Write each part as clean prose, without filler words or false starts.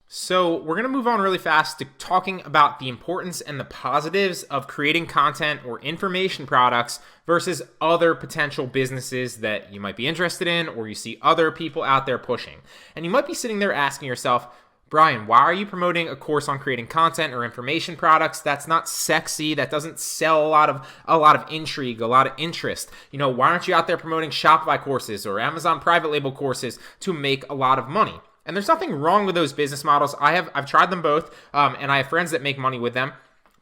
So we're going to move on really fast to talking about the importance and the positives of creating content or information products versus other potential businesses that you might be interested in or you see other people out there pushing. And you might be sitting there asking yourself, Brian, why are you promoting a course on creating content or information products? That's not sexy. That doesn't sell a lot of intrigue, a lot of interest. Why aren't you out there promoting Shopify courses or Amazon private label courses to make a lot of money? And there's nothing wrong with those business models. I've tried them both, and I have friends that make money with them.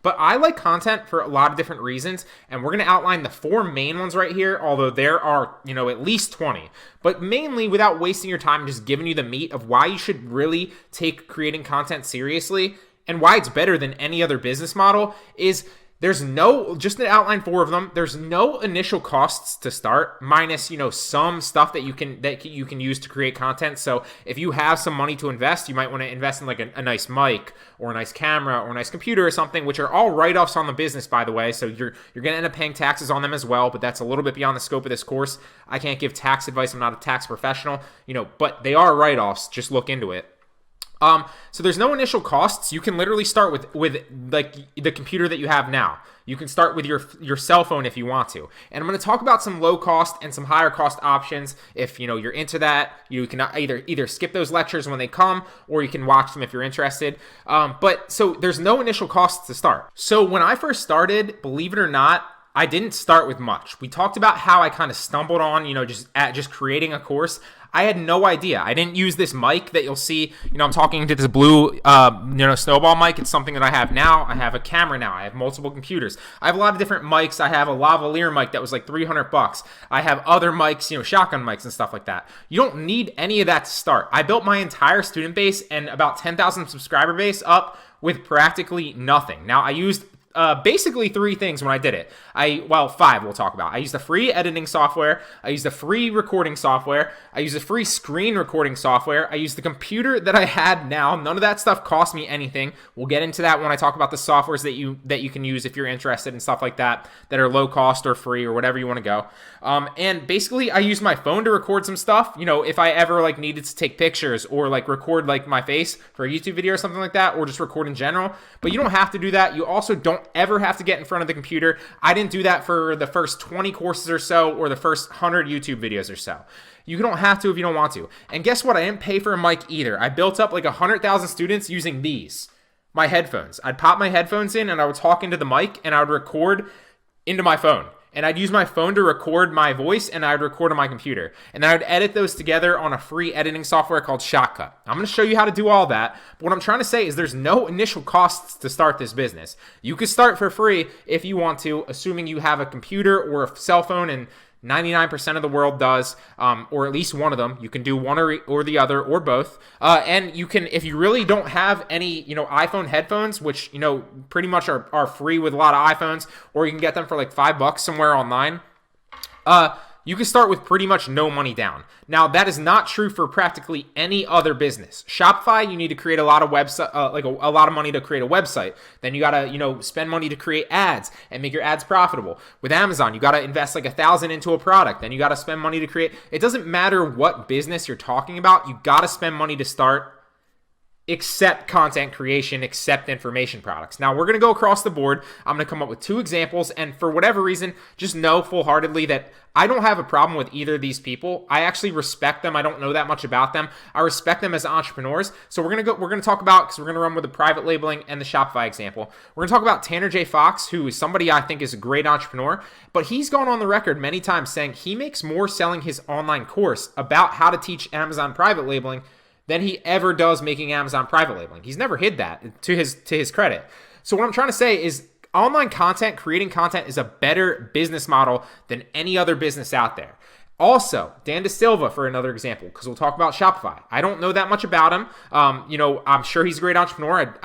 But I like content for a lot of different reasons, and we're going to outline the 4 main ones right here, although there are, at least 20. But mainly, without wasting your time, just giving you the meat of why you should really take creating content seriously and why it's better than any other business model is just to outline 4 of them, there's no initial costs to start, minus, some stuff that you can use to create content. So if you have some money to invest, you might want to invest in like a nice mic or a nice camera or a nice computer or something, which are all write-offs on the business, by the way. So you're going to end up paying taxes on them as well, but that's a little bit beyond the scope of this course. I can't give tax advice. I'm not a tax professional, but they are write-offs. Just look into it. So there's no initial costs. You can literally start with like the computer that you have now. You can start with your cell phone if you want to. And I'm going to talk about some low cost and some higher cost options. If you're into that, you can either skip those lectures when they come, or you can watch them if you're interested. But so there's no initial costs to start. So when I first started, believe it or not, I didn't start with much. We talked about how I kind of stumbled on, just creating a course. I had no idea. I didn't use this mic that you'll see. I'm talking into this blue, snowball mic. It's something that I have now. I have a camera now. I have multiple computers. I have a lot of different mics. I have a lavalier mic that was like $300. I have other mics, shotgun mics and stuff like that. You don't need any of that to start. I built my entire student base and about 10,000 subscriber base up with practically nothing. Now I used basically 3 things when I did it. 5 we'll talk about. I used a free editing software. I used a free recording software. I used a free screen recording software. I used the computer that I had now. None of that stuff cost me anything. We'll get into that when I talk about the softwares that you can use if you're interested in stuff like that are low cost or free or whatever you want to go. And basically I used my phone to record some stuff. If I ever needed to take pictures or record my face for a YouTube video or something like that, or just record in general. But you don't have to do that. You also don't ever have to get in front of the computer. I didn't do that for the first 20 courses or so, or the first 100 YouTube videos or so. You don't have to if you don't want to. And guess what? I didn't pay for a mic either. I built up 100,000 students using my headphones. I'd pop my headphones in and I would talk into the mic and I would record into my phone. And I'd use my phone to record my voice, and I'd record on my computer. And then I'd edit those together on a free editing software called Shotcut. I'm going to show you how to do all that. But what I'm trying to say is there's no initial costs to start this business. You could start for free if you want to, assuming you have a computer or a cell phone, and 99% of the world does, or at least one of them. You can do one or the other, or both. And you can, if you really don't have any, iPhone headphones, which, pretty much are free with a lot of iPhones, or you can get them for $5 somewhere online. You can start with pretty much no money down. Now, that is not true for practically any other business. Shopify, you need to create a lot of website, a lot of money to create a website. Then you gotta, spend money to create ads and make your ads profitable. With Amazon, you gotta invest $1,000 into a product. Then you gotta spend money to create. It doesn't matter what business you're talking about. You gotta spend money to start. Except content creation, except information products. Now, we're going to go across the board. I'm going to come up with 2 examples, and for whatever reason, just know full-heartedly that I don't have a problem with either of these people. I actually respect them. I don't know that much about them. I respect them as entrepreneurs. So we're going to talk about, because we're going to run with the private labeling and the Shopify example. We're going to talk about Tanner J. Fox, who is somebody I think is a great entrepreneur, but he's gone on the record many times saying he makes more selling his online course about how to teach Amazon private labeling than he ever does making Amazon private labeling. He's never hid that, to his credit. So what I'm trying to say is online content, creating content, is a better business model than any other business out there. Also, Dan DeSilva, for another example, because we'll talk about Shopify. I don't know that much about him. I'm sure he's a great entrepreneur.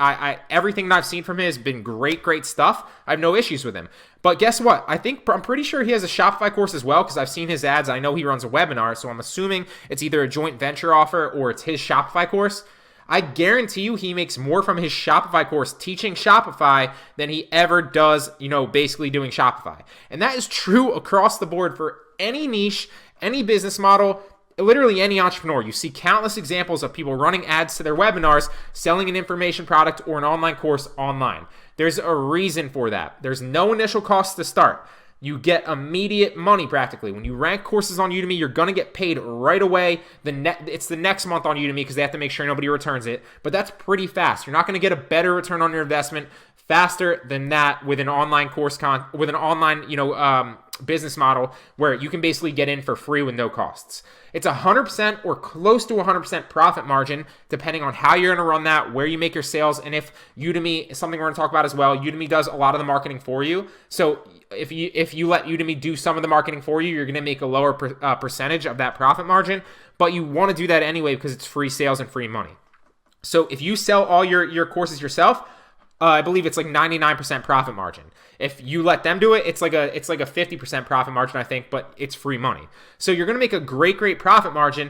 Everything that I've seen from him has been great stuff. I have no issues with him. But guess what? I'm pretty sure he has a Shopify course as well, because I've seen his ads. I know he runs a webinar, so I'm assuming it's either a joint venture offer or it's his Shopify course. I guarantee you he makes more from his Shopify course teaching Shopify than he ever does, basically doing Shopify. And that is true across the board for any niche, any business model, literally any entrepreneur, you see countless examples of people running ads to their webinars, selling an information product or an online course online. There's a reason for that. There's no initial cost to start. You get immediate money practically. When you rank courses on Udemy, you're going to get paid right away. It's the next month on Udemy because they have to make sure nobody returns it. But that's pretty fast. You're not going to get a better return on your investment faster than that with an online business model where you can basically get in for free with no costs. It's 100% or close to 100% profit margin, depending on how you're going to run that, where you make your sales, and if Udemy is something we're going to talk about as well. Udemy does a lot of the marketing for you. So if you let Udemy do some of the marketing for you, you're going to make a lower percentage of that profit margin, but you want to do that anyway because it's free sales and free money. So if you sell all your courses yourself, I believe it's like 99% profit margin. If you let them do it, it's like a 50% profit margin, I think, but it's free money. So you're going to make a great profit margin.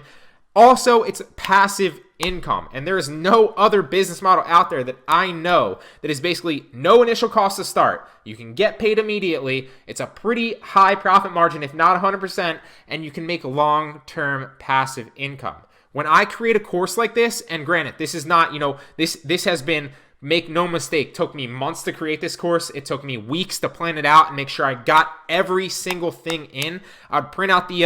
Also, it's passive income, and there is no other business model out there that I know that is basically no initial cost to start. You can get paid immediately. It's a pretty high profit margin, if not 100%, and you can make long-term passive income. When I create a course like this, and granted, this is not, this has been, make no mistake, took me months to create this course. It took me weeks to plan it out and make sure I got every single thing in. I'd print out the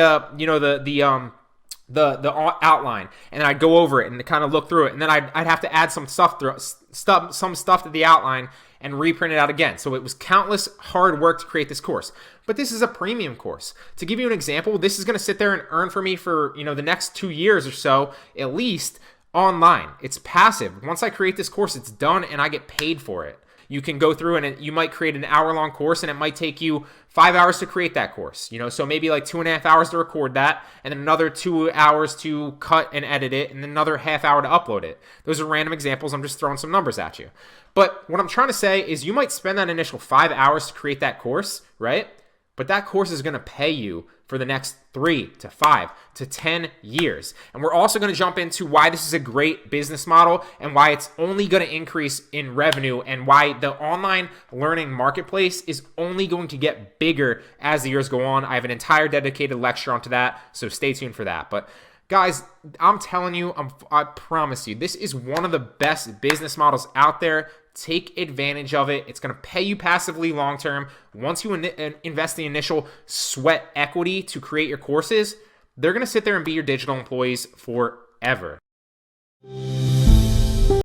outline, and I'd go over it and kind of look through it, and then I'd have to add some stuff to the outline and reprint it out again. So it was countless hard work to create this course. But this is a premium course. To give you an example, this is going to sit there and earn for me for the next 2 years or so at least. Online. It's passive. Once I create this course, it's done and I get paid for it. You can go through and you might create an hour-long course and it might take you 5 hours to create that course. So maybe like 2.5 hours to record that, and then another 2 hours to cut and edit it, and then another half hour to upload it. Those are random examples. I'm just throwing some numbers at you. But what I'm trying to say is you might spend that initial 5 hours to create that course, right? But that course is going to pay you for the next 3 to 5 to 10 years. And we're also going to jump into why this is a great business model and why it's only going to increase in revenue and why the online learning marketplace is only going to get bigger as the years go on. I have an entire dedicated lecture onto that, so stay tuned for that. But guys, I'm telling you, I promise you, this is one of the best business models out there. Take advantage of it. It's going to pay you passively long term. Once you invest the initial sweat equity to create your courses, they're going to sit there and be your digital employees forever.